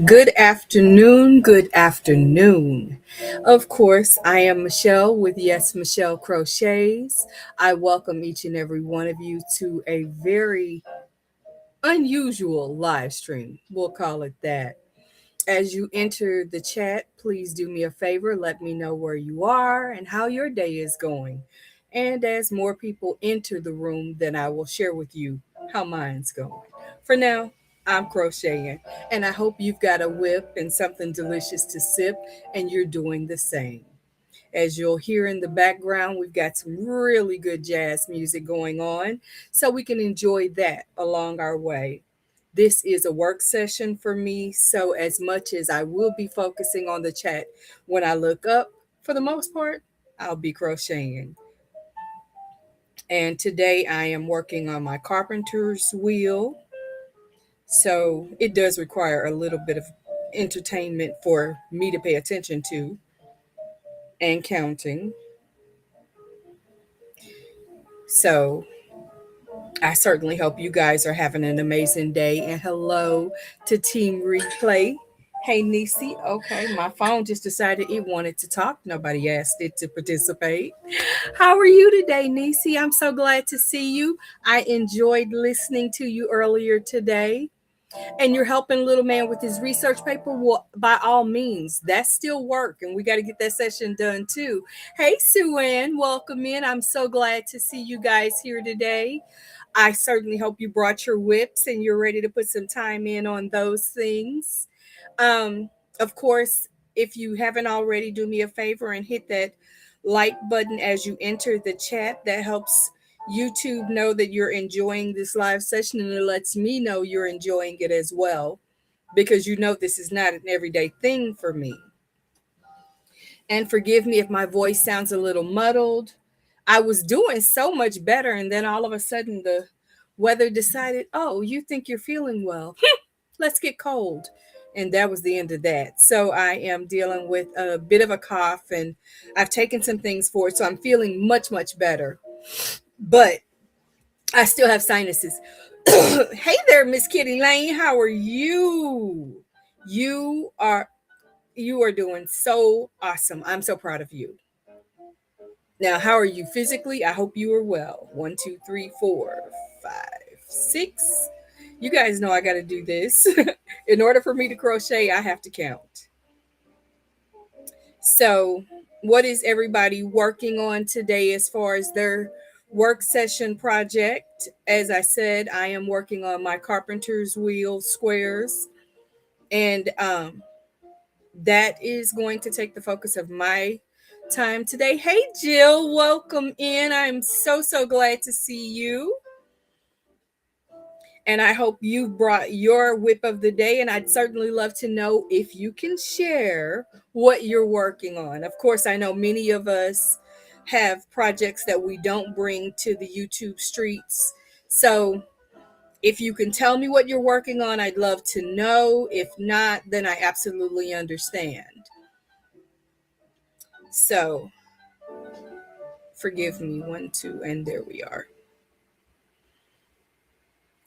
Good afternoon. Good afternoon. Of course, I am Michelle with Yes Michelle Crochets. I welcome each and every one of you to a very unusual live stream. We'll call it that. As you enter the chat, please do me a favor. Let me know where you are and how your day is going. And as more people enter the room, then I will share with you how mine's going. For now, I'm crocheting, and I hope you've got a whip and something delicious to sip, and you're doing the same. As you'll hear in the background, we've got some really good jazz music going on, so we can enjoy that along our way. This is a work session for me, so as much as I will be focusing on the chat when I look up, for the most part, I'll be crocheting. And today I am working on my carpenter's wheel, so it does require a little bit of entertainment for me to pay attention to and counting. So I certainly hope you guys are having an amazing day. And hello to Team Replay. Hey, Nisi. Okay, my phone just decided it wanted to talk. Nobody asked it to participate. How are you today, Nisi? I'm so glad to see you. I enjoyed listening to you earlier today. And you're helping little man with his research paper, well, by all means, that's still work, and we got to get that session done too. Hey, Sue Ann, welcome in. I'm so glad to see you guys here today. I certainly hope you brought your whips and you're ready to put some time in on those things. Of course, if you haven't already, do me a favor and hit that like button as you enter the chat. That helps YouTube know that you're enjoying this live session, and it lets me know you're enjoying it as well, because you know this is not an everyday thing for me. And forgive me if my voice sounds a little muddled. I was doing so much better, and then all of a sudden the weather decided, oh, you think you're feeling well? Let's get cold. And that was the end of that. So I am dealing with a bit of a cough, and I've taken some things for it. So I'm feeling much, much better. But I still have sinuses. Hey there, Miss Kitty Lane. How are you? You are you are doing so awesome. I'm so proud of you. Now, how are you physically? I hope you are well. 1, 2, 3, 4, 5, 6. You guys know I got to do this. In order for me to crochet, I have to count. So, what is everybody working on today as far as their work session project? As I said, I am working on my carpenter's wheel squares, and that is going to take the focus of my time today. Hey, Jill, welcome in. I'm so glad to see you. And I hope you brought your whip of the day. And I'd certainly love to know if you can share what you're working on. Of course, I know many of us have projects that we don't bring to the YouTube streets. So if you can tell me what you're working on, I'd love to know. If not, then I absolutely understand. So forgive me, 1, 2, and there we are.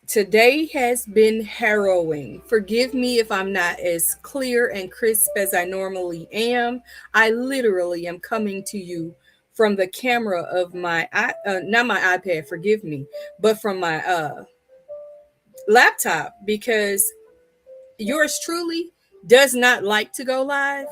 Today has been harrowing. Forgive me if I'm not as clear and crisp as I normally am. I literally am coming to you from the camera of my not my iPad, forgive me, but from my laptop, because yours truly does not like to go live.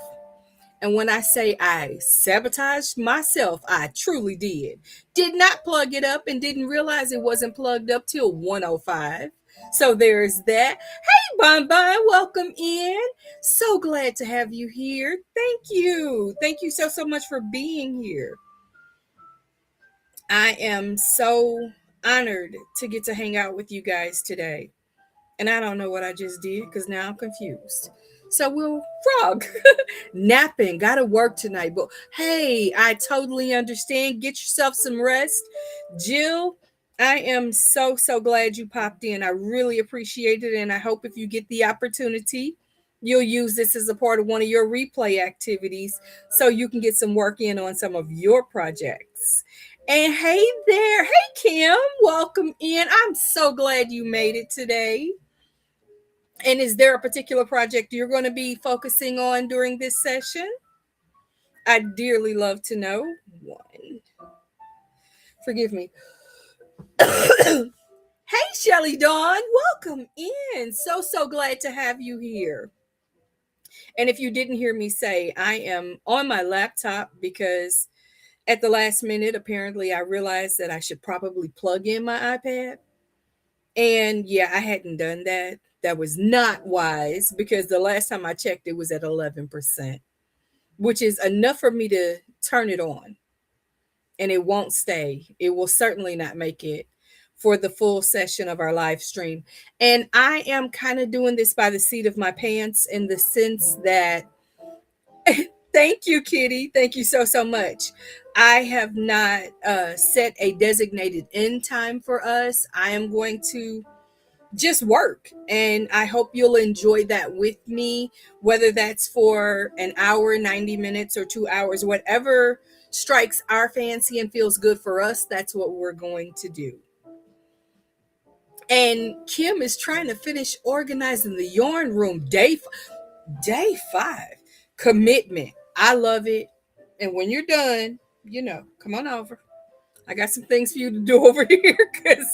And when I say I sabotaged myself, I truly did. Did not plug it up and didn't realize it wasn't plugged up till 1:05. So there's that. Hey, Bon Bon, welcome in. So glad to have you here. Thank you. Thank you so much for being here. I am so honored to get to hang out with you guys today. And I don't know what I just did because now I'm confused. So we'll frog. Napping, gotta work tonight. But hey, I totally understand. Get yourself some rest. Jill, I am so glad you popped in. I really appreciate it. And I hope if you get the opportunity, you'll use this as a part of one of your replay activities so you can get some work in on some of your projects. And hey there, hey Kim, welcome in. I'm so glad you made it today. And is there a particular project you're going to be focusing on during this session? I'd dearly love to know. One. Forgive me. Hey, Shelly Dawn, welcome in. So glad to have you here. And if you didn't hear me say, I am on my laptop because at the last minute, apparently, I realized that I should probably plug in my iPad. And yeah, I hadn't done that. That was not wise because the last time I checked, it was at 11%, which is enough for me to turn it on, and it won't stay. It will certainly not make it for the full session of our live stream. And I am kind of doing this by the seat of my pants in the sense that, thank you, Kitty. Thank you so much. I have not set a designated end time for us. I am going to just work, and I hope you'll enjoy that with me, whether that's for an hour, 90 minutes, or 2 hours, whatever strikes our fancy and feels good for us. That's what we're going to do. And Kim is trying to finish organizing the yarn room. Day 5 commitment. I love it. And when you're done, come on over. I got some things for you to do over here because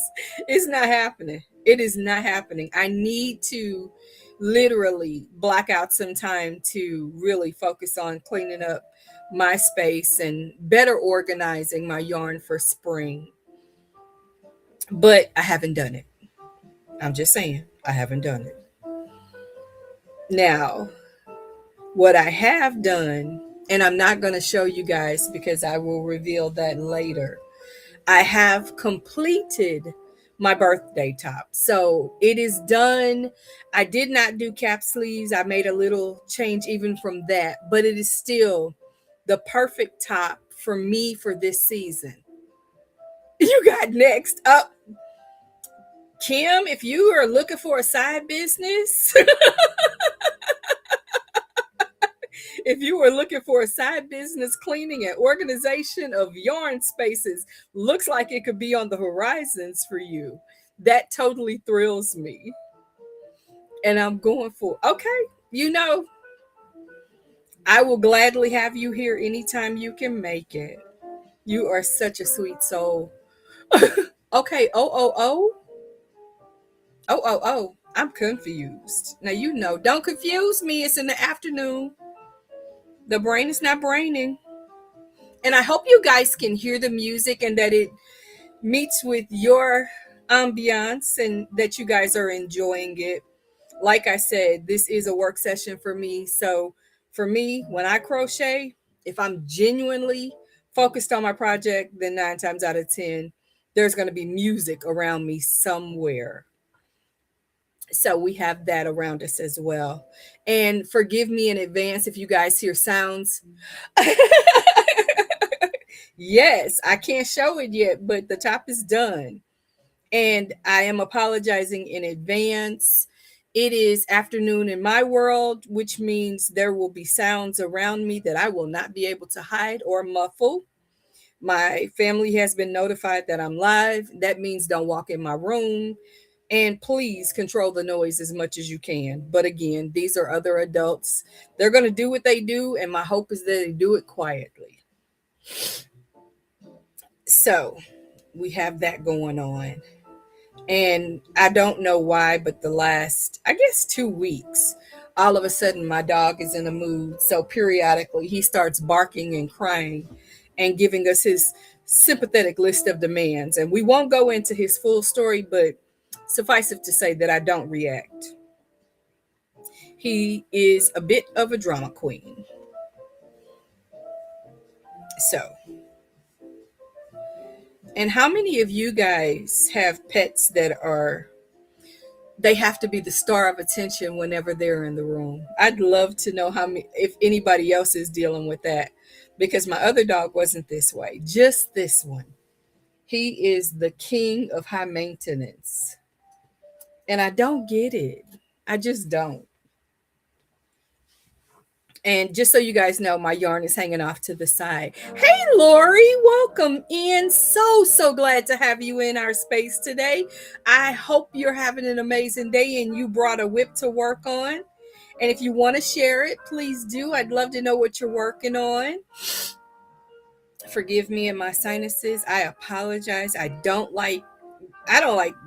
it's not happening. It is not happening. I need to literally block out some time to really focus on cleaning up my space and better organizing my yarn for spring. But I haven't done it. I'm just saying, I haven't done it. Now, what I have done, and I'm not going to show you guys because I will reveal that later. I have completed my birthday top. So it is done. I did not do cap sleeves. I made a little change even from that, but it is still the perfect top for me for this season. You got next up. Kim, if you are looking for a side business, if you were looking for a side business cleaning and organization of yarn spaces, looks like it could be on the horizons for you. That totally thrills me. And I'm going for, okay, I will gladly have you here anytime you can make it. You are such a sweet soul. Okay, I'm confused. Now, don't confuse me. It's in the afternoon. The brain is not braining. And I hope you guys can hear the music and that it meets with your ambiance and that you guys are enjoying it. Like I said, this is a work session for me. So for me, when I crochet, if I'm genuinely focused on my project, then 9 times out of 10, there's going to be music around me somewhere. So we have that around us as well. And forgive me in advance if you guys hear sounds. Yes, I can't show it yet, but the top is done. And I am apologizing in advance. It is afternoon in my world, which means there will be sounds around me that I will not be able to hide or muffle. My family has been notified that I'm live. That means don't walk in my room. And please control the noise as much as you can. But again, these are other adults. They're going to do what they do, and my hope is that they do it quietly. So we have that going on. And I don't know why, but the last, I guess, 2 weeks, all of a sudden my dog is in a mood. So periodically he starts barking and crying and giving us his sympathetic list of demands. And we won't go into his full story, but suffice it to say that I don't react. He is a bit of a drama queen. So, and how many of you guys have pets that they have to be the star of attention whenever they're in the room? I'd love to know if anybody else is dealing with that, because my other dog wasn't this way. Just this one. He is the king of high maintenance. And I don't get it. I just don't. And just so you guys know, my yarn is hanging off to the side. Hey, Lori, welcome in. So glad to have you in our space today. I hope you're having an amazing day and you brought a WIP to work on. And if you want to share it, please do. I'd love to know what you're working on. Forgive me and my sinuses. I apologize. I don't like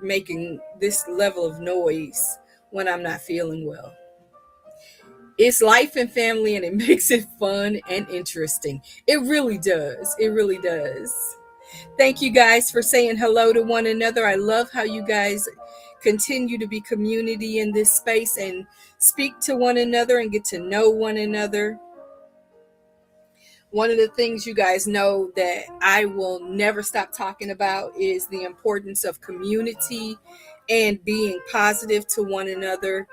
making this level of noise when I'm not feeling well. It's life and family, and it makes it fun and interesting. It really does. It really does. Thank you guys for saying hello to one another. I love how you guys continue to be community in this space and speak to one another and get to know one another. One of the things you guys know that I will never stop talking about is the importance of community and being positive to one another.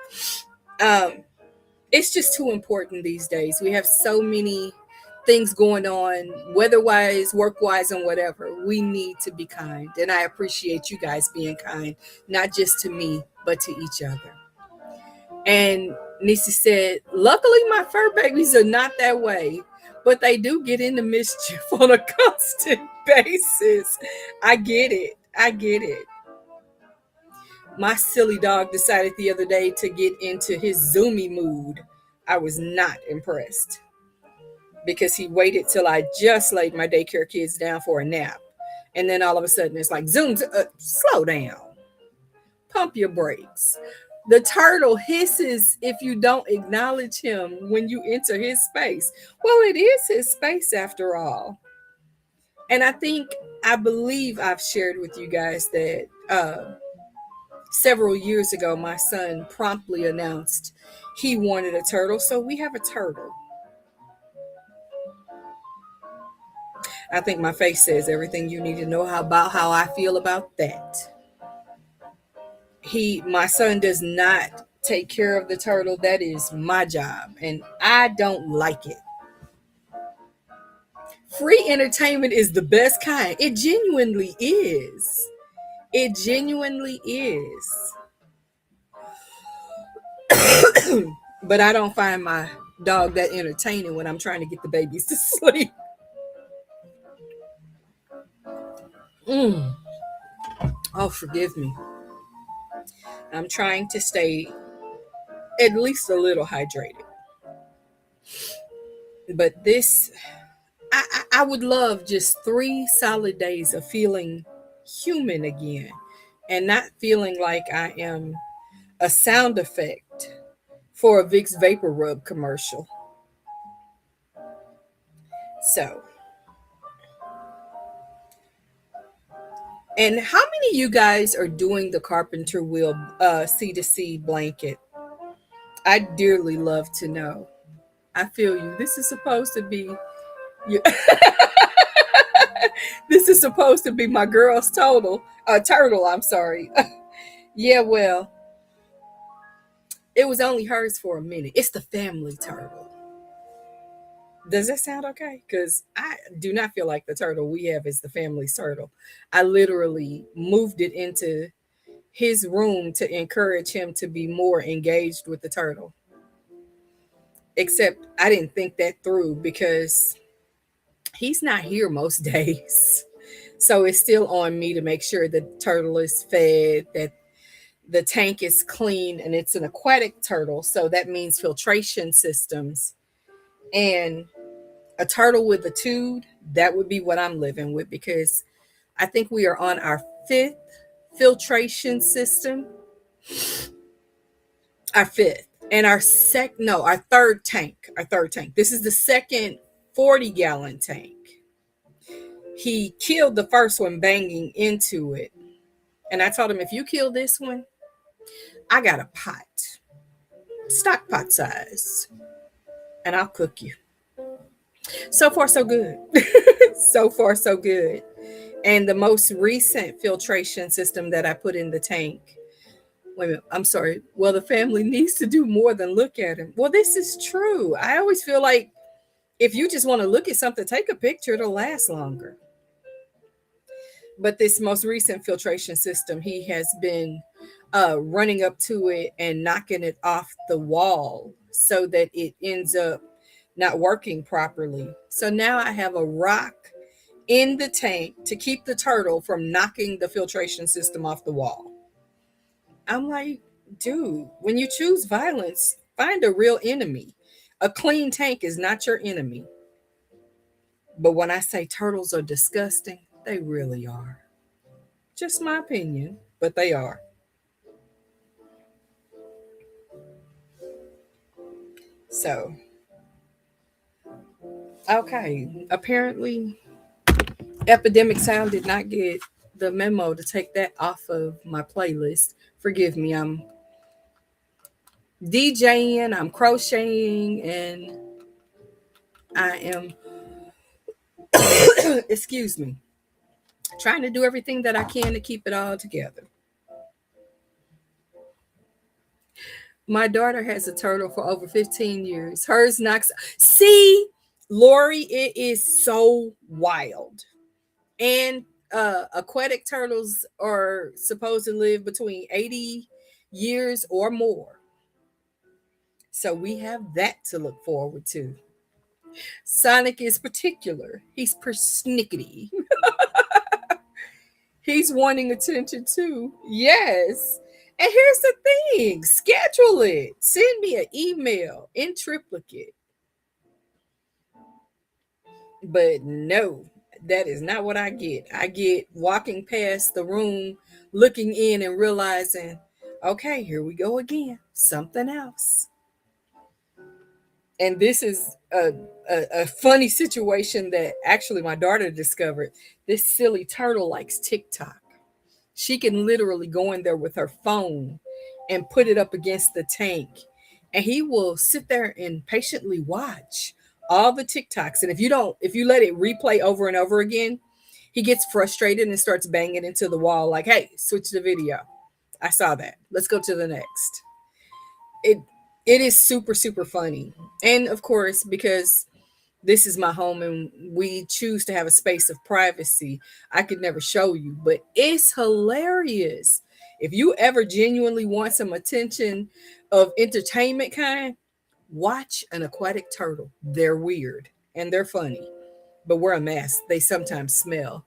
It's just too important these days. We have so many things going on, weather-wise, work-wise, and whatever. We need to be kind. And I appreciate you guys being kind, not just to me, but to each other. And Nisi said, luckily my fur babies are not that way, but they do get into mischief on a constant basis. I get it. I get it. My silly dog decided the other day to get into his zoomy mood. I was not impressed because he waited till I just laid my daycare kids down for a nap. And then all of a sudden it's like, zoom, slow down. Pump your brakes. The turtle hisses if you don't acknowledge him when you enter his space. Well, it is his space after all. And I believe I've shared with you guys that several years ago, my son promptly announced he wanted a turtle, so we have a turtle. I think my face says everything you need to know about how I feel about that. My son does not take care of the turtle. That is my job, and I don't like it. Free entertainment is the best kind. It genuinely is. It genuinely is. But I don't find my dog that entertaining when I'm trying to get the babies to sleep. Oh, forgive me. I'm trying to stay at least a little hydrated. But I would love just 3 solid days of feeling human again and not feeling like I am a sound effect for a Vicks Vapor Rub commercial. So, and how many of you guys are doing the carpenter wheel C2C blanket? I'd dearly love to know. I feel you. This is supposed to be this is supposed to be my girl's turtle. I'm sorry. Yeah, well, it was only hers for a minute. It's the family turtle. Does that sound okay? Because I do not feel like the turtle we have is the family's turtle. I literally moved it into his room to encourage him to be more engaged with the turtle. Except I didn't think that through because he's not here most days. So it's still on me to make sure the turtle is fed, that the tank is clean, and it's an aquatic turtle. So that means filtration systems. And a turtle with a tube, that would be what I'm living with because I think we are on our 5th filtration system. Our 5th. And our 3rd tank. This is the second 40-gallon tank. He killed the first one banging into it. And I told him, if you kill this one, I got a pot. Stock pot size. And I'll cook you. So far, so good. So far, so good. And the most recent filtration system that I put in the tank. Wait a minute, I'm sorry. Well, the family needs to do more than look at him. Well, this is true. I always feel like if you just want to look at something, take a picture, it'll last longer. But this most recent filtration system, he has been running up to it and knocking it off the wall so that it ends up not working properly. So now I have a rock in the tank to keep the turtle from knocking the filtration system off the wall. I'm like, dude, when you choose violence, find a real enemy. A clean tank is not your enemy. But when I say turtles are disgusting, they really are. Just my opinion, but they are. So, okay. Apparently, Epidemic Sound did not get the memo to take that off of my playlist. Forgive me, I'm DJing, I'm crocheting, and I am, excuse me, trying to do everything that I can to keep it all together. My daughter has a turtle for over 15 years. Hers knocks. See, Lori, it is so wild. And aquatic turtles are supposed to live between 80 years or more. So we have that to look forward to. Sonic is particular. He's persnickety. He's wanting attention too. Yes. And here's the thing, schedule it. Send me an email in triplicate. But no, that is not what I get. I get walking past the room, looking in and realizing, okay, here we go again. Something else. And this is a funny situation that actually my daughter discovered. This silly turtle likes TikTok. She can literally go in there with her phone and put it up against the tank. And he will sit there and patiently watch all the TikToks. And if you let it replay over and over again, he gets frustrated and starts banging into the wall like, hey, switch the video. I saw that. Let's go to the next. It it is super, super funny. And of course, because this is my home and we choose to have a space of privacy, I could never show you, but it's hilarious. If you ever genuinely want some attention of entertainment kind, watch an aquatic turtle. They're weird and they're funny, but we're a mess. They sometimes smell.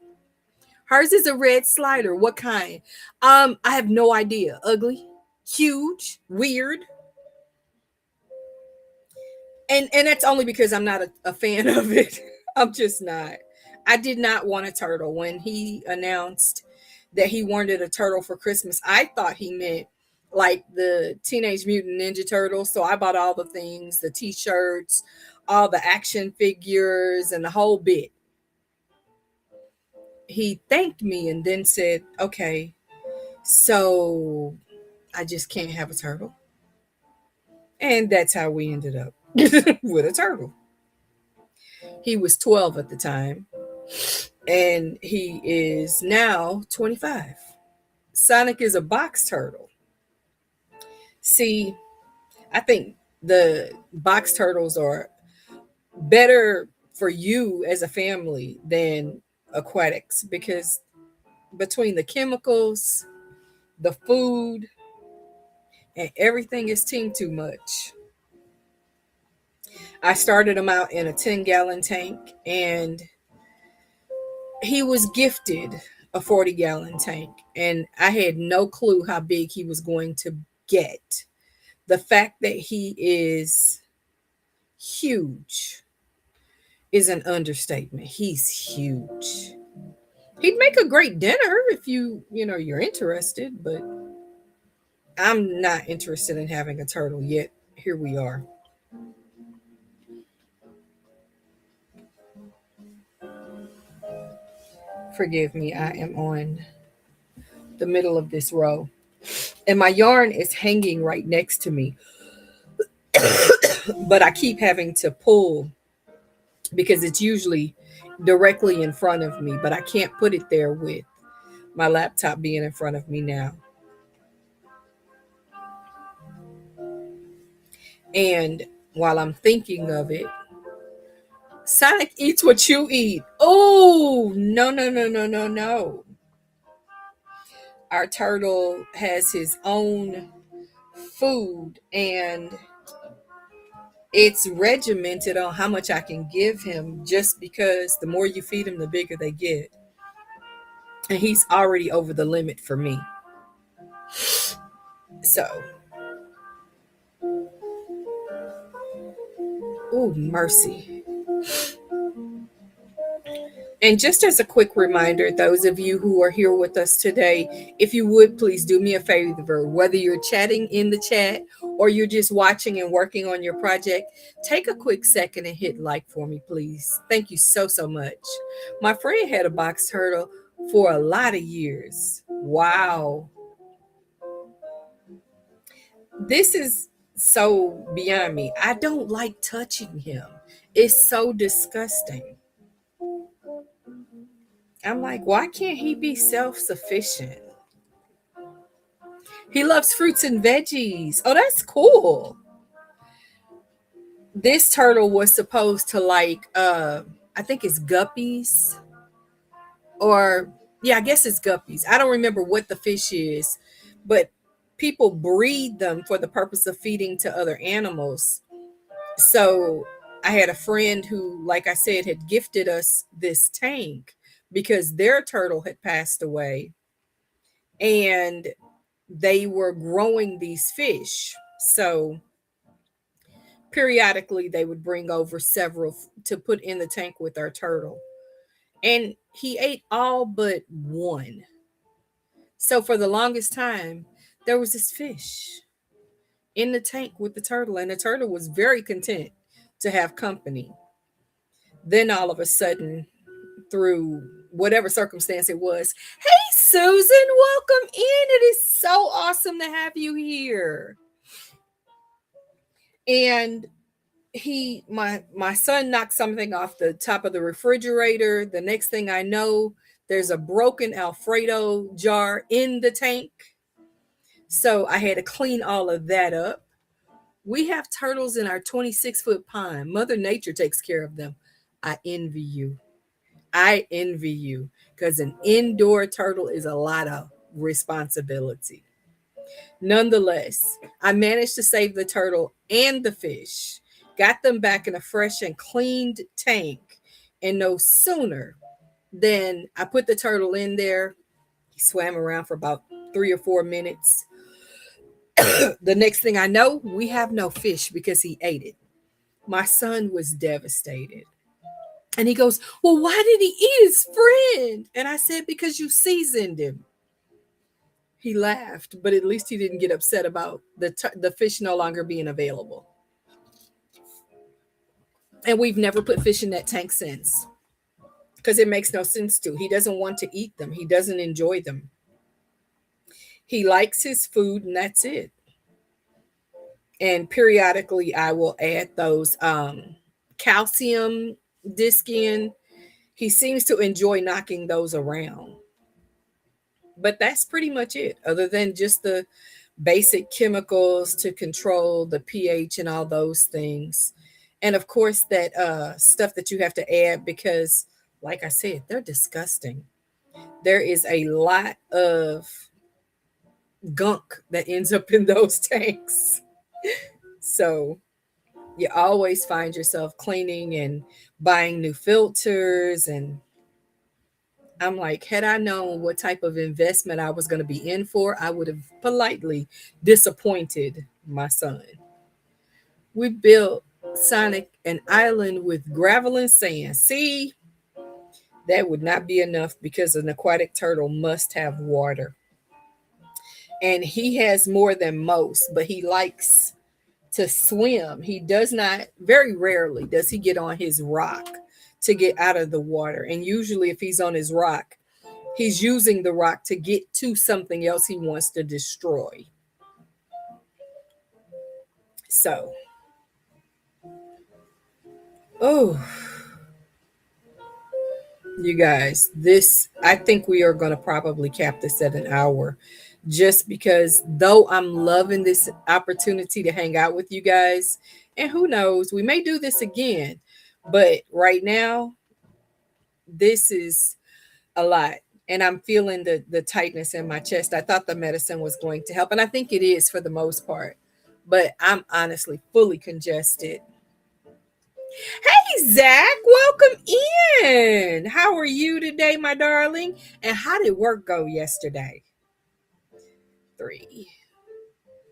Hers is a red slider. What kind? I have no idea. Ugly, huge, weird, and that's only because I'm not a fan of it. I'm just not. I did not want a turtle when he announced that he wanted a turtle for Christmas. I thought he meant like the Teenage Mutant Ninja Turtles. So I bought all the things, the t-shirts, all the action figures, and the whole bit. He thanked me and then said, okay, so I just can't have a turtle. And that's how we ended up with a turtle. He was 12 at the time, and he is now 25. Sonic is a box turtle. See, I think the box turtles are better for you as a family than aquatics because between the chemicals, the food, and everything is team too much. I started him out in a 10-gallon tank, and he was gifted a 40-gallon tank, and I had no clue how big he was going to get. The fact that he is huge is an understatement. He's huge. He'd make a great dinner if you're interested, but I'm not interested in having a turtle yet. Here we are. Forgive me, I am on the middle of this row. And my yarn is hanging right next to me, but I keep having to pull because it's usually directly in front of me, but I can't put it there with my laptop being in front of me now. And while I'm thinking of it, Sonic eats what you eat. Oh, no, no, no, no, no, no. Our turtle has his own food, and It's regimented on how much I can give him, just because the more you feed him, the bigger they get. And he's already over the limit for me. So, oh, mercy. And just as a quick reminder, those of you who are here with us today, if you would please do me a favor, whether you're chatting in the chat or you're just watching and working on your project, take a quick second and hit like for me, please. Thank you so, so much. My friend had a box turtle for a lot of years. Wow. This is so beyond me. I don't like touching him. It's so disgusting. I'm like, why can't he be self sufficient? He loves fruits and veggies. Oh, that's cool. This turtle was supposed to like, I think it's guppies, or yeah, I guess it's guppies. I don't remember what the fish is, but people breed them for the purpose of feeding to other animals. So I had a friend who, like I said, had gifted us this tank because their turtle had passed away, and they were growing these fish. So periodically they would bring over several to put in the tank with our turtle. And he ate all but one. So for the longest time, there was this fish in the tank with the turtle, and the turtle was very content to have company. Then all of a sudden, through whatever circumstance it was, hey Susan, welcome in. It is so awesome to have you here. And my son knocked something off the top of the refrigerator. The next thing I know, there's a broken Alfredo jar in the tank. So I had to clean all of that up. We have turtles in our 26-foot pond. Mother Nature takes care of them. I envy you. I envy you, because an indoor turtle is a lot of responsibility. Nonetheless, I managed to save the turtle and the fish, got them back in a fresh and cleaned tank. And no sooner than I put the turtle in there, he swam around for about 3 or 4 minutes. The next thing I know, we have no fish because he ate it. My son was devastated. And he goes, well, why did he eat his friend? And I said, because you seasoned him. He laughed, but at least he didn't get upset about the fish no longer being available. And we've never put fish in that tank since, because it makes no sense to. He doesn't want to eat them. He doesn't enjoy them. He likes his food, and that's it. And periodically I will add those calcium disc in. He seems to enjoy knocking those around. But that's pretty much it, other than just the basic chemicals to control the pH and all those things. And of course, that stuff that you have to add because, like I said, they're disgusting. There is a lot of gunk that ends up in those tanks. So you always find yourself cleaning and buying new filters. And I'm like, had I known what type of investment I was going to be in for, I would have politely disappointed my son. We built Sonic an island with gravel and sand. See, that would not be enough because an aquatic turtle must have water. And he has more than most, but he likes to swim. He does not, very rarely does he get on his rock to get out of the water. And usually if he's on his rock, he's using the rock to get to something else he wants to destroy. So, oh, you guys, this, I think we are going to probably cap this at an hour, just because though I'm loving this opportunity to hang out with you guys, and who knows, we may do this again, but right now, this is a lot. And I'm feeling the tightness in my chest. I thought the medicine was going to help, and I think it is for the most part, but I'm honestly fully congested. Hey, Zach, welcome in. How are you today, my darling? And how did work go yesterday? Three,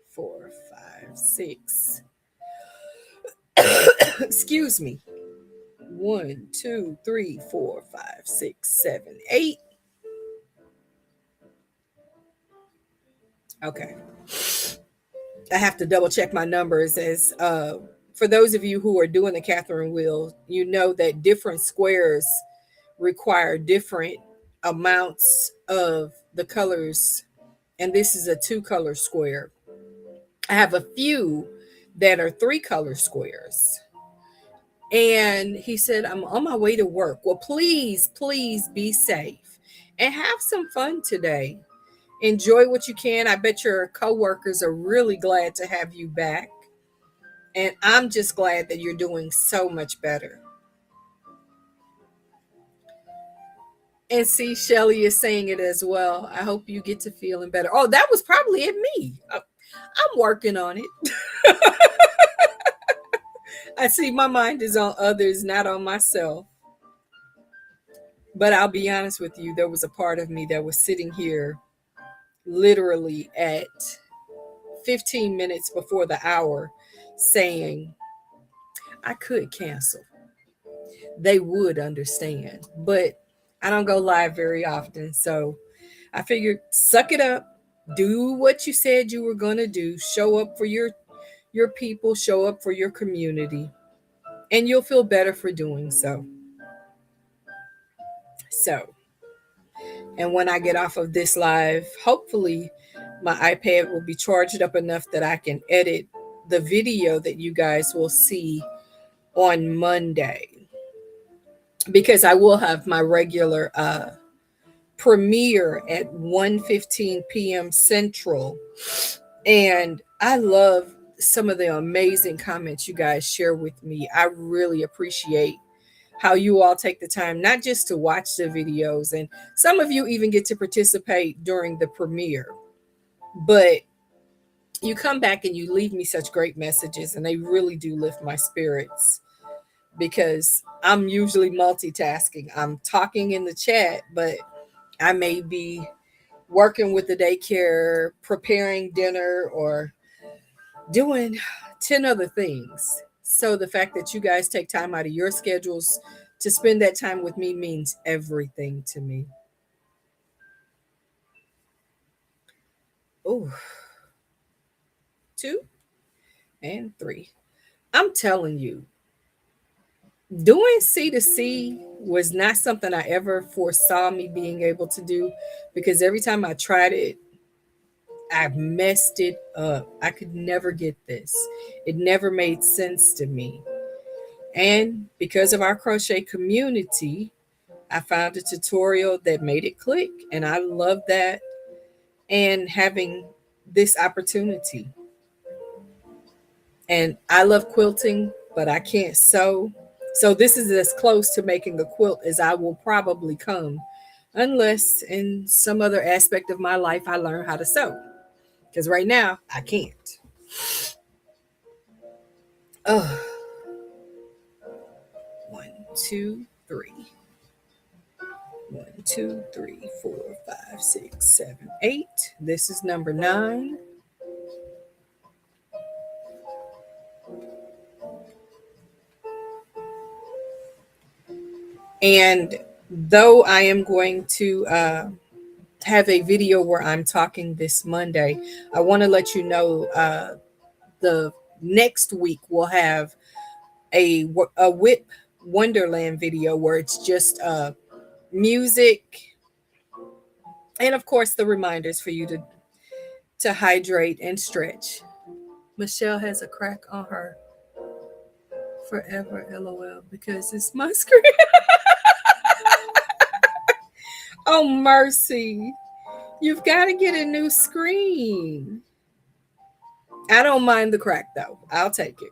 four, five, six. Excuse me. One, two, three, four, five, six, seven, eight. Okay. I have to double check my numbers as for those of you who are doing the Catherine wheel, you know that different squares require different amounts of the colors, and this is a two color square. I have a few that are three color squares. And he said, I'm on my way to work. Well, please, please be safe and have some fun today. Enjoy what you can. I bet your coworkers are really glad to have you back. And I'm just glad that you're doing so much better. And see, Shelly is saying it as well. I hope you get to feeling better. Oh, that was probably at me. I'm working on it. I see my mind is on others, not on myself. But I'll be honest with you, there was a part of me that was sitting here literally at 15 minutes before the hour saying, I could cancel. They would understand. But I don't go live very often. So I figured, suck it up, do what you said you were going to do, show up for your people, show up for your community, and you'll feel better for doing so. So, and when I get off of this live, hopefully my iPad will be charged up enough that I can edit the video that you guys will see on Monday, because I will have my regular premiere at 1:15 p.m. Central. And I love some of the amazing comments you guys share with me. I really appreciate how you all take the time not just to watch the videos, and some of you even get to participate during the premiere, but you come back and you leave me such great messages, and they really do lift my spirits, because I'm usually multitasking. I'm talking in the chat, but I may be working with the daycare, preparing dinner, or doing 10 other things. So the fact that you guys take time out of your schedules to spend that time with me means everything to me. Oh, two and three. I'm telling you, doing C to C was not something I ever foresaw me being able to do, because every time I tried it, I messed it up. I could never get this. It never made sense to me. And because of our crochet community, I found a tutorial that made it click, and I love that. And having this opportunity, and I love quilting, but I can't sew. So this is as close to making a quilt as I will probably come, unless in some other aspect of my life I learn how to sew. Because right now I can't. Oh, one, two, three. One, two, three, four, five, six, seven, eight. This is number 9. And though I am going to have a video where I'm talking this Monday, I want to let you know the next week we'll have a WIP Wonderland video where it's just music, and of course the reminders for you to hydrate and stretch. Michelle has a crack on her forever, lol, because it's my screen. Oh, mercy. You've got to get a new screen. I don't mind the crack though. I'll take it.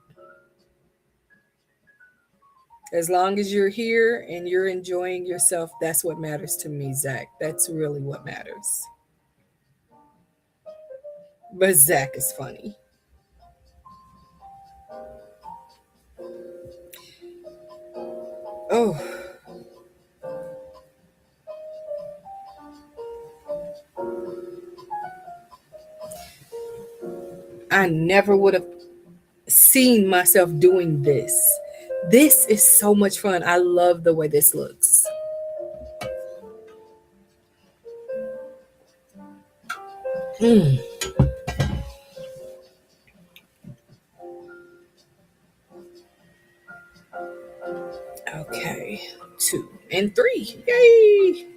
As long as you're here and you're enjoying yourself, that's what matters to me, Zach. That's really what matters. But Zach is funny. Oh, I never would have seen myself doing this. This is so much fun. I love the way this looks. Mm, okay, 2 and 3. Yay!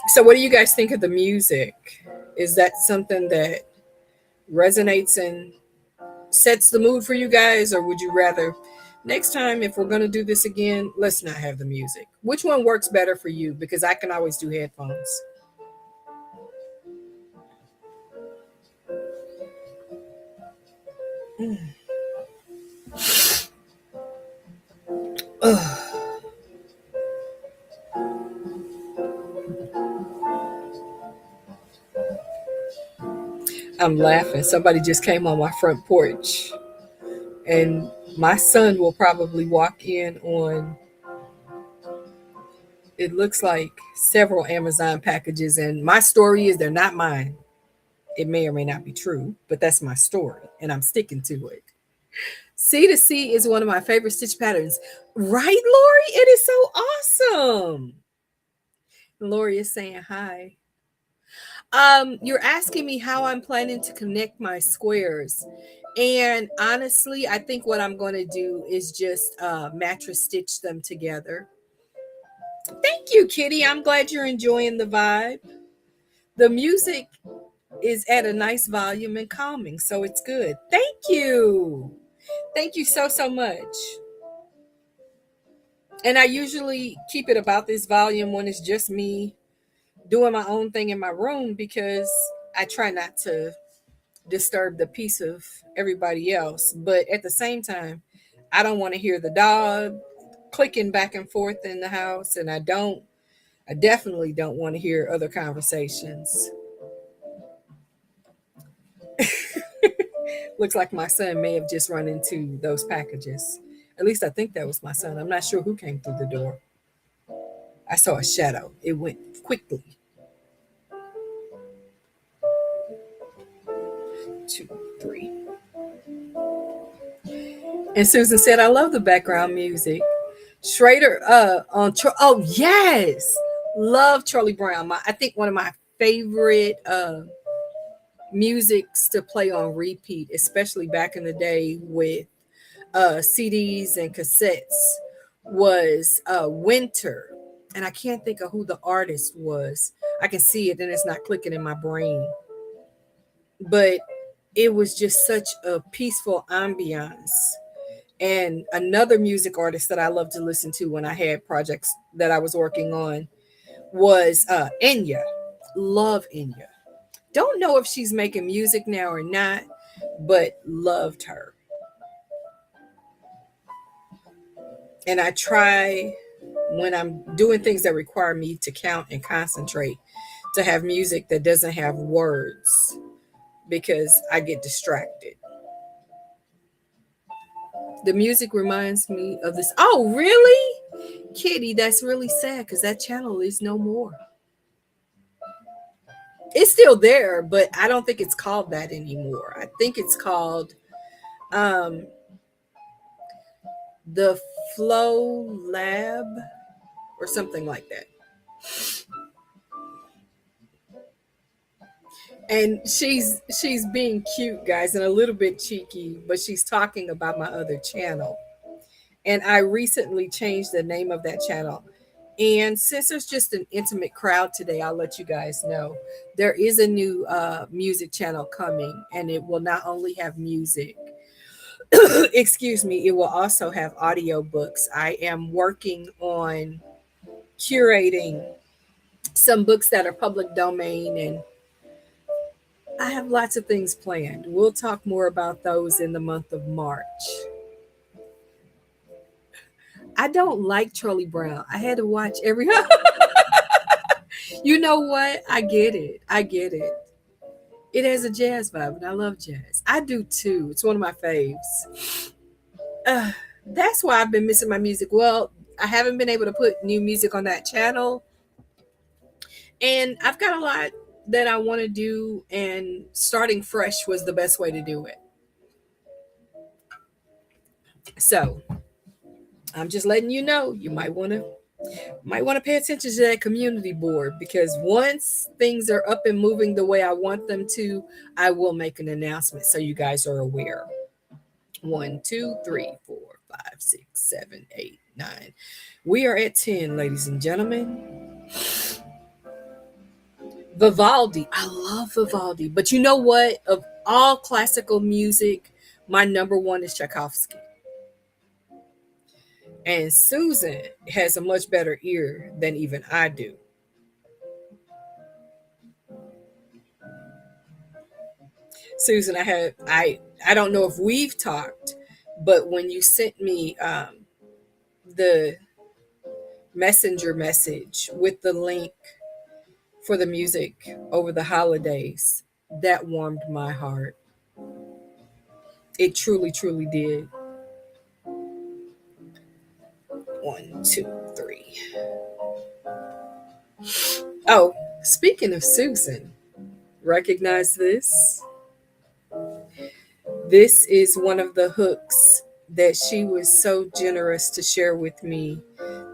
So, what do you guys think of the music? Is that something that resonates and sets the mood for you guys, or would you rather next time if we're going to do this again, let's not have the music? Which one works better for you? Because I can always do headphones. Mm. Ugh. I'm laughing. Somebody just came on my front porch, and my son will probably walk in on, it looks like, several Amazon packages. And my story is they're not mine. It may or may not be true, but that's my story, and I'm sticking to it. C to C is one of my favorite stitch patterns. Right, Lori? It is so awesome. Lori is saying hi. You're asking me how I'm planning to connect my squares. And honestly, I think what I'm going to do is just mattress stitch them together. Thank you, Kitty. I'm glad you're enjoying the vibe. The music is at a nice volume and calming, so it's good. Thank you. Thank you so, so much. And I usually keep it about this volume when it's just me doing my own thing in my room, because I try not to disturb the peace of everybody else. But at the same time, I don't want to hear the dog clicking back and forth in the house. And I definitely don't want to hear other conversations. Looks like my son may have just run into those packages. At least I think that was my son. I'm not sure who came through the door. I saw a shadow. It went quickly. 2, 3. And Susan said, I love the background music. Schrader oh yes. Love Charlie Brown. I think one of my favorite musics to play on repeat, especially back in the day with CDs and cassettes, was Winter. And I can't think of who the artist was. I can see it and it's not clicking in my brain. But it was just such a peaceful ambiance. And another music artist that I love to listen to when I had projects that I was working on was Enya. Love Enya. Don't know if she's making music now or not, but loved her. And I try, when I'm doing things that require me to count and concentrate, to have music that doesn't have words, because I get distracted. The music reminds me of this. Oh, really? Kitty, that's really sad because that channel is no more. It's still there, but I don't think it's called that anymore. I think it's called um, the Flow Lab or something like that. And she's being cute, guys, and a little bit cheeky, but she's talking about my other channel. And I recently changed the name of that channel. And since there's just an intimate crowd today, I'll let you guys know there is a new music channel coming, and it will not only have music, excuse me, it will also have audio books. I am working on curating some books that are public domain, and I have lots of things planned. We'll talk more about those in the month of March. I don't like Charlie Brown. I had to watch every. You know what? I get it. I get it. It has a jazz vibe, and I love jazz. I do too. It's one of my faves. That's why I've been missing my music. Well, I haven't been able to put new music on that channel, and I've got a lot that I want to do, and starting fresh was the best way to do it. So I'm just letting you know, you might want to pay attention to that community board, because once things are up and moving the way I want them to, I will make an announcement so you guys are aware. 1, 2, 3, 4, 5, 6, 7, 8, 9. We are at 10, ladies and gentlemen. Vivaldi. I love Vivaldi. But you know what? Of all classical music, my number one is Tchaikovsky. And Susan has a much better ear than even I do. Susan, I don't know if we've talked, but when you sent me the messenger message with the link for the music over the holidays, that warmed my heart. It truly, truly did. 1, 2, 3. Oh, speaking of Susan, recognize this? This is one of the hooks that she was so generous to share with me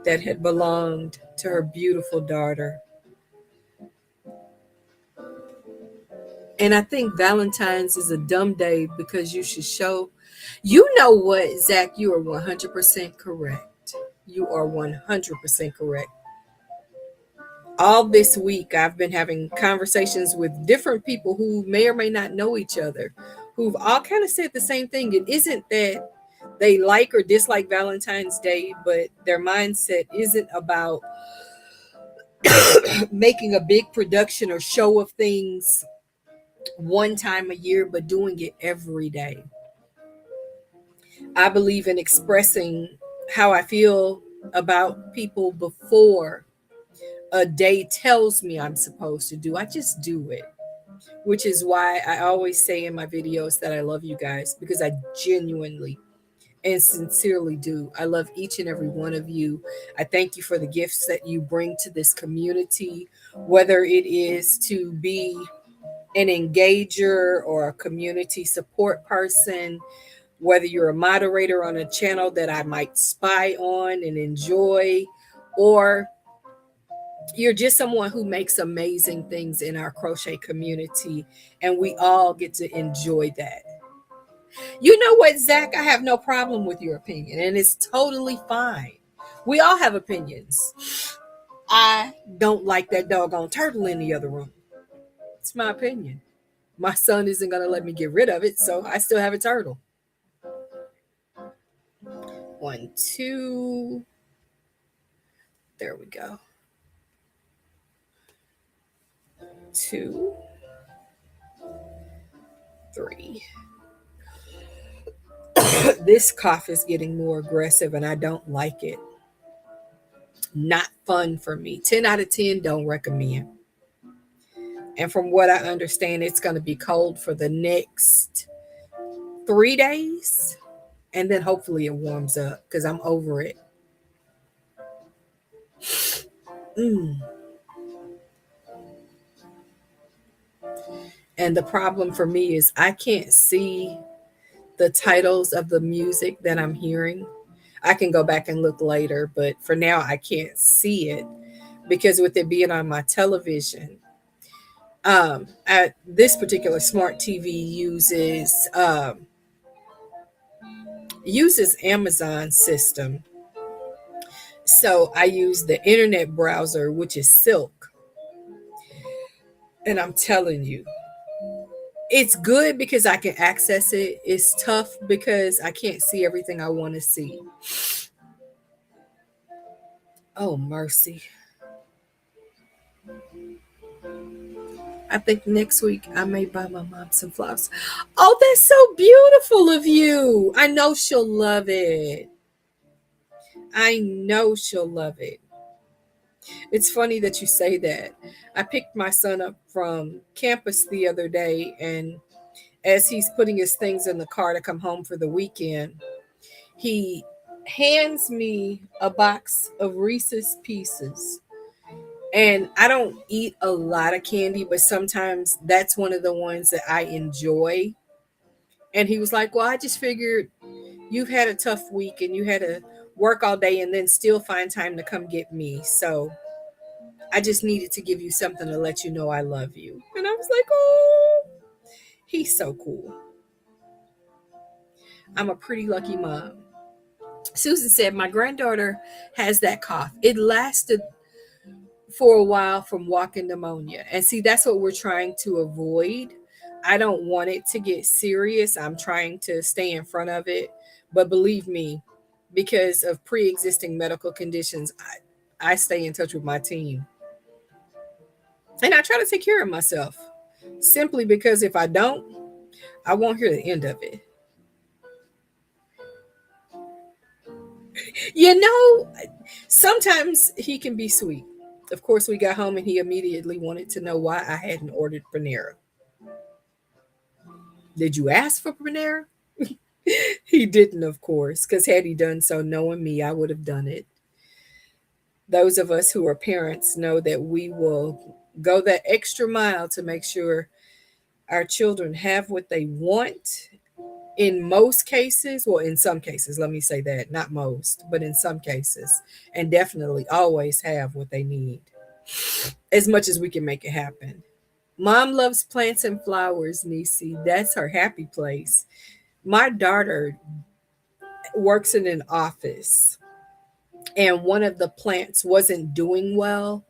that had belonged to her beautiful daughter. And I think Valentine's is a dumb day because you should show. You know what, Zach? You are 100% correct. You are 100% correct. All this week, I've been having conversations with different people who may or may not know each other, who've all kind of said the same thing. It isn't that they like or dislike Valentine's Day, but their mindset isn't about making a big production or show of things one time a year, but doing it every day. I believe in expressing how I feel about people before a day tells me I'm supposed to do. I just do it, which is why I always say in my videos that I love you guys, because I genuinely and sincerely do. I love each and every one of you. I thank you for the gifts that you bring to this community, whether it is to be an engager or a community support person, whether you're a moderator on a channel that I might spy on and enjoy, or you're just someone who makes amazing things in our crochet community, and we all get to enjoy that. You know what, Zach? I have no problem with your opinion, and it's totally fine. We all have opinions. I don't like that doggone turtle in the other room. It's my opinion. My son isn't going to let me get rid of it, so I still have a turtle. 1, 2. There we go. 2, 3. This cough is getting more aggressive, and I don't like it. Not fun for me. 10 out of 10, don't recommend. And from what I understand, it's going to be cold for the next 3 days. And then hopefully it warms up because I'm over it. Mm. And the problem for me is I can't see the titles of the music that I'm hearing. I can go back and look later, but for now I can't see it because with it being on my television, at this particular smart TV uses Amazon system. So I use the internet browser, which is Silk. And I'm telling you, it's good because I can access it. It's tough because I can't see everything I want to see. Oh, mercy. I think next week I may buy my mom some flowers. Oh, that's so beautiful of you. I know she'll love it. I know she'll love it. It's funny that you say that. I picked my son up from campus the other day, and as he's putting his things in the car to come home for the weekend, he hands me a box of Reese's Pieces. And I don't eat a lot of candy, but sometimes that's one of the ones that I enjoy. And he was like, "Well, I just figured you've had a tough week and you had to work all day and then still find time to come get me. So I just needed to give you something to let you know I love you." And I was like, "Oh, he's so cool. I'm a pretty lucky mom." Susan said, "My granddaughter has that cough. It lasted for a while from walking pneumonia." And see, that's what we're trying to avoid. I don't want it to get serious. I'm trying to stay in front of it. But believe me, because of pre existing medical conditions, I stay in touch with my team. And I try to take care of myself simply because if I don't, I won't hear the end of it. You know, sometimes he can be sweet. Of course, we got home and he immediately wanted to know why I hadn't ordered Panera. Did you ask for Panera? He didn't, of course, because had he done so, knowing me, I would have done it. Those of us who are parents know that we will go that extra mile to make sure our children have what they want. In most cases, well, in some cases, let me say that, not most, but in some cases, and definitely always have what they need as much as we can make it happen. Mom loves plants and flowers, Nisi. That's her happy place. My daughter works in an office, and one of the plants wasn't doing well.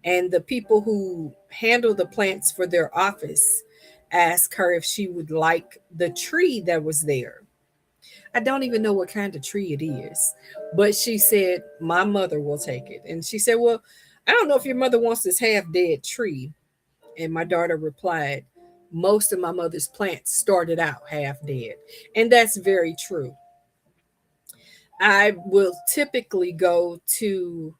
And the people who handle the plants for their office asked her if she would like the tree that was there. I don't even know what kind of tree it is, but she said, "My mother will take it." And she said, "Well, I don't know if your mother wants this half dead tree." And my daughter replied, "Most of my mother's plants started out half dead." And that's very true. I will typically go to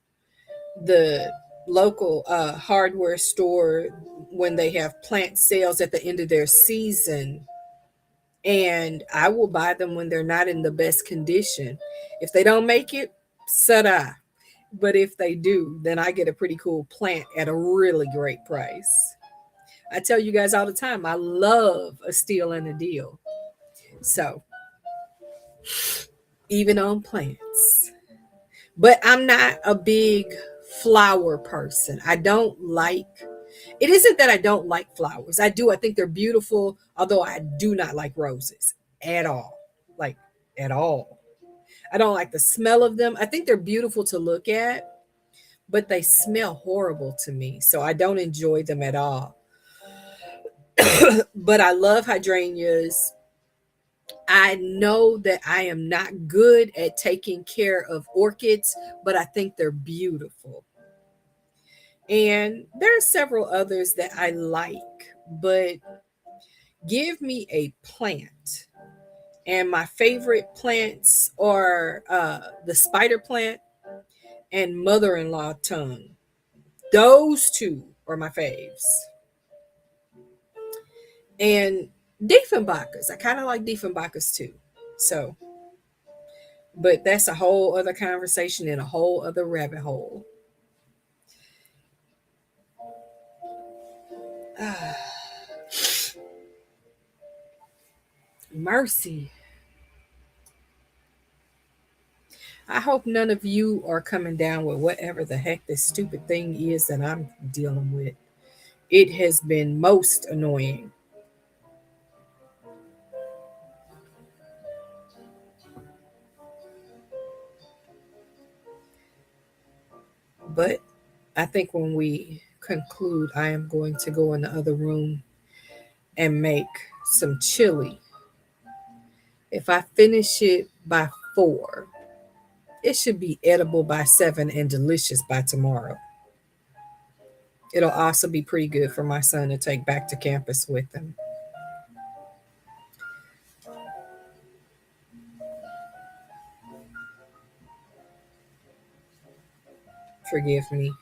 the local hardware store when they have plant sales at the end of their season, and I will buy them when they're not in the best condition. If they don't make it, sada. But if they do, then I get a pretty cool plant at a really great price. I tell you guys all the time, I love a steal and a deal. So, even on plants. But I'm not a big flower person. I don't like it isn't that I don't like flowers. I do. I think they're beautiful, although I do not like roses at all. Like at all. I don't like the smell of them. I think they're beautiful to look at, but they smell horrible to me. So I don't enjoy them at all. But I love hydrangeas. I know that I am not good at taking care of orchids, but I think they're beautiful. And there are several others that I like, but give me a plant. And my favorite plants are the spider plant and mother in law tongue. Those two are my faves. And Diefenbachers. I kind of like Diefenbachers too. So, but that's a whole other conversation and a whole other rabbit hole. Ah, mercy. I hope none of you are coming down with whatever the heck this stupid thing is that I'm dealing with. It has been most annoying. But I think when we conclude, I am going to go in the other room and make some chili. If I finish it by 4, it should be edible by 7 and delicious by tomorrow. It'll also be pretty good for my son to take back to campus with him. Forgive me.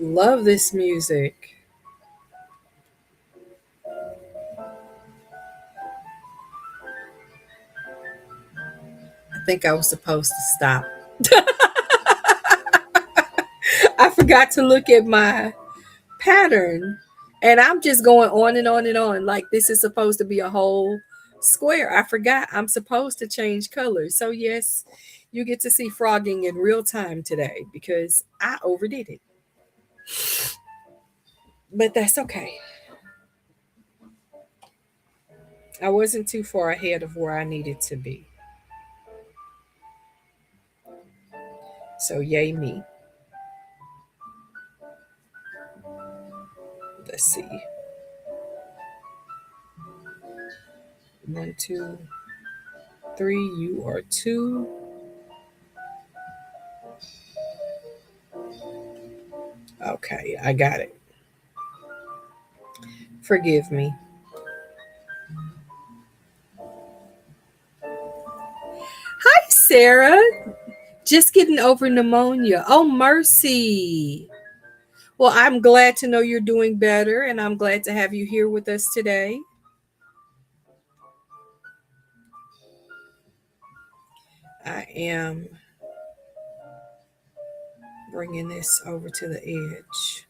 Love this music. I think I was supposed to stop. I forgot to look at my pattern, and I'm just going on and on and on. Like this is supposed to be a whole square. I forgot I'm supposed to change colors. So, yes, you get to see frogging in real time today because I overdid it. But that's okay. I wasn't too far ahead of where I needed to be. So, yay me. Let's see. One, two, three. You are two. Okay, I got it. Forgive me. Hi, Sarah. Just getting over pneumonia. Oh, mercy. Well, I'm glad to know you're doing better, and I'm glad to have you here with us today. I am bringing this over to the edge.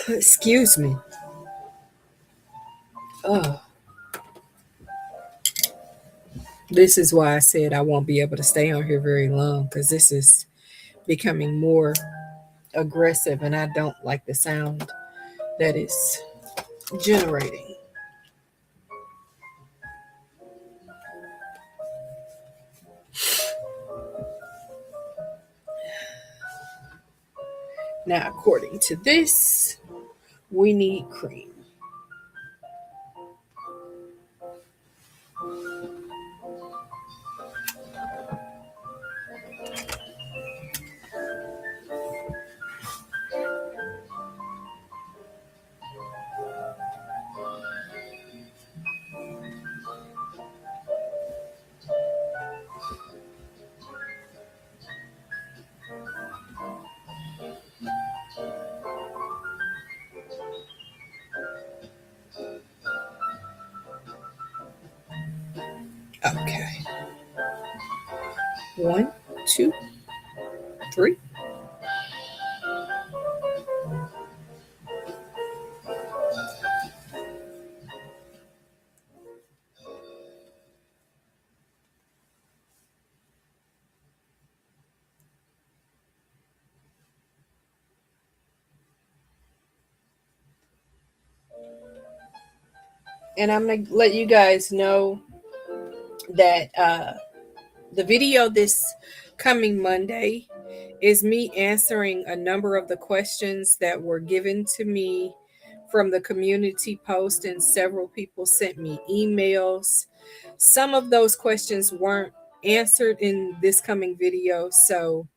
Excuse me. Oh, this is why I said I won't be able to stay on here very long because this is becoming more aggressive, and I don't like the sound that it's generating. Now, according to this, we need cream. Okay. One, two, three. And I'm going to let you guys know that the video this coming Monday is me answering a number of the questions that were given to me from the community post, and several people sent me emails. Some of those questions weren't answered in this coming video, so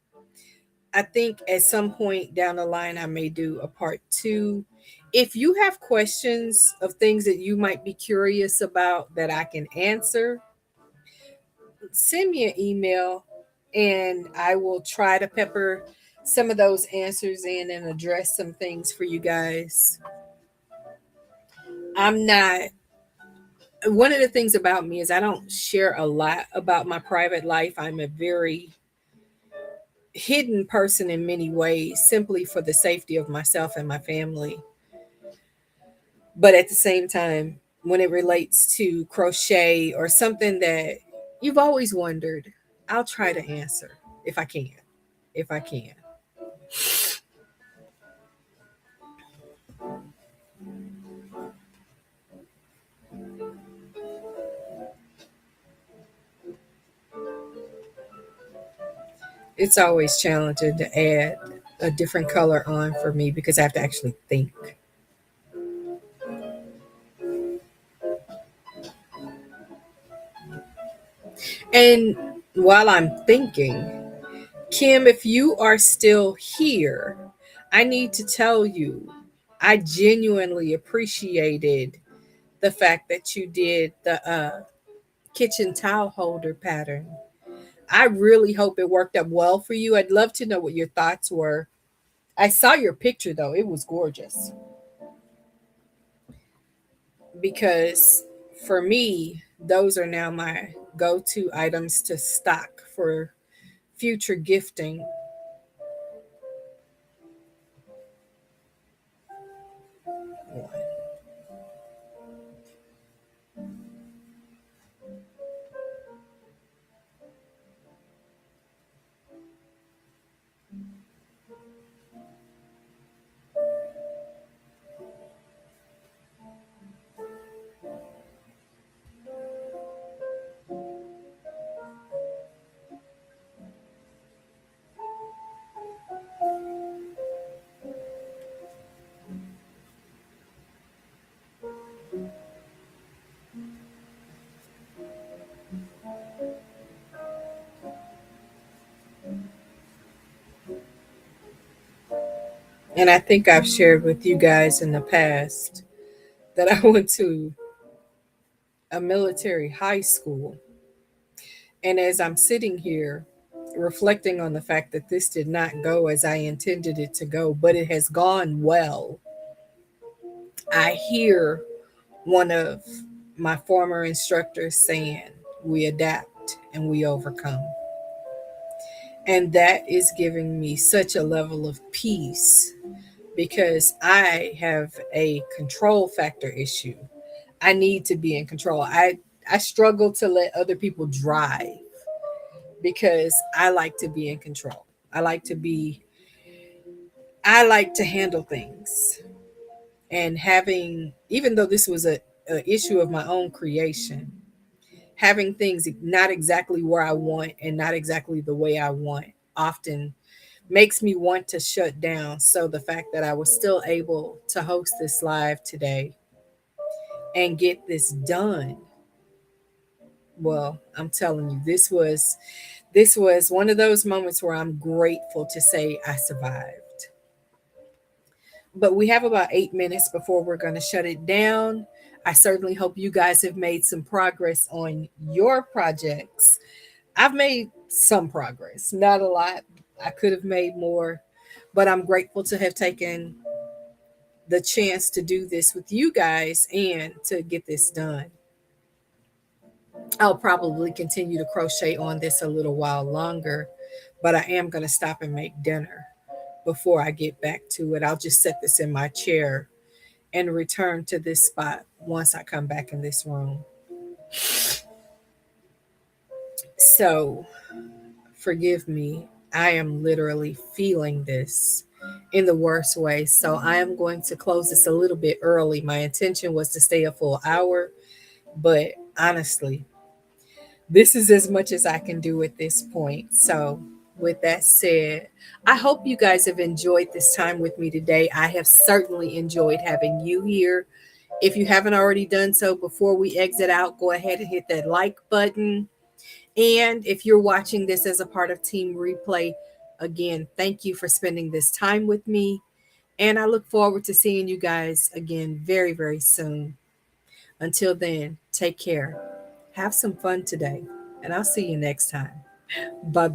I think at some point down the line I may do a part 2. If you have questions of things that you might be curious about that I can answer, send me an email and I will try to pepper some of those answers in and address some things for you guys. I'm not, one of the things about me is I don't share a lot about my private life. I'm a very hidden person in many ways, simply for the safety of myself and my family. But at the same time, when it relates to crochet or something that you've always wondered, I'll try to answer if I can. If I can. It's always challenging to add a different color on for me because I have to actually think. And while I'm thinking, Kim, if you are still here, I need to tell you, I genuinely appreciated the fact that you did the kitchen towel holder pattern. I really hope it worked out well for you. I'd love to know what your thoughts were. I saw your picture though, it was gorgeous. Because for me, those are now my go to items to stock for future gifting. And I think I've shared with you guys in the past that I went to a military high school. And as I'm sitting here reflecting on the fact that this did not go as I intended it to go, but it has gone well, I hear one of my former instructors saying, "We adapt and we overcome." And that is giving me such a level of peace because I have a control factor issue. I need to be in control. I struggle to let other people drive because I like to be in control. I like to be I like to handle things. And having, even though this was a issue of my own creation, having things not exactly where I want and not exactly the way I want often makes me want to shut down. So the fact that I was still able to host this live today and get this done, well, I'm telling you, this was one of those moments where I'm grateful to say I survived. But we have about 8 minutes before we're going to shut it down. I certainly hope you guys have made some progress on your projects. I've made some progress, not a lot. I could have made more, but I'm grateful to have taken the chance to do this with you guys and to get this done. I'll probably continue to crochet on this a little while longer, but I am going to stop and make dinner before I get back to it. I'll just set this in my chair and return to this spot once I come back in this room. So, forgive me. I am literally feeling this in the worst way. So, I am going to close this a little bit early. My intention was to stay a full hour, but honestly, this is as much as I can do at this point. So, with that said, I hope you guys have enjoyed this time with me today. I have certainly enjoyed having you here. If you haven't already done so, before we exit out, go ahead and hit that like button. And if you're watching this as a part of Team Replay, again, thank you for spending this time with me. And I look forward to seeing you guys again very, very soon. Until then, take care. Have some fun today. And I'll see you next time. Bye bye.